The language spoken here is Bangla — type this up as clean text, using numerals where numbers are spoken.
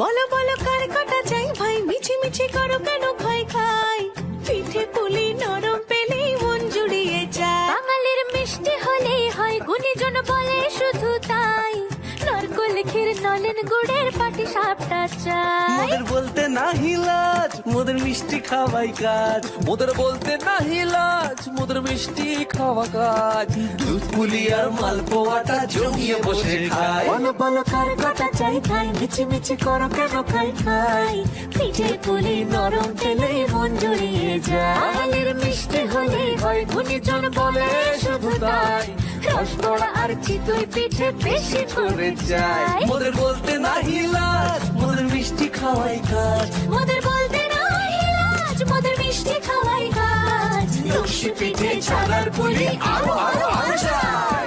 বলো বলো কার কটা চাই ভাই, মিছি মিছি করো কেন খাই খাই, পিঠে পুলি নরম পেলেই মন জুড়িয়ে যায়। বাঙালির মিষ্টি হলেই হয়, গুণীজন বলে শুধু তাই, নারকোল ক্ষীর নলেন গুড়ের পাটি সাপটা চাই। মোদের বলতে নাহি লাজ, মোদের মিষ্টি খাওয়াই কাজ। মোদের বলতে নাহি লাজ, মোদের মিষ্টি খাওয়া কাজ। দুধ পুলি আর মালপোয়াটা জমিয়ে বসে খায়। বলো বলো কার কটা চাই ভাই, মিছি মিছি করো কেন খাই খাই, পিঠে পুলি নরম পেলেই মন জুড়িয়ে যায়। বাঙালির মিষ্টি হলেই হয়, গুণীজন বলে শুধু তাই, রসবড়া আর চিতই পিঠে বেশি করে যায়। মোদের বলতে নাহি লাজ, মোদের মিষ্টি খাওয়াই কাজ। মোদের বলতে নাই লাজ, মোদের মিষ্টি খাওয়াই কাজ। লক্ষ্মী পিঠে ছানার পুলি আরো আরো আরো চাই।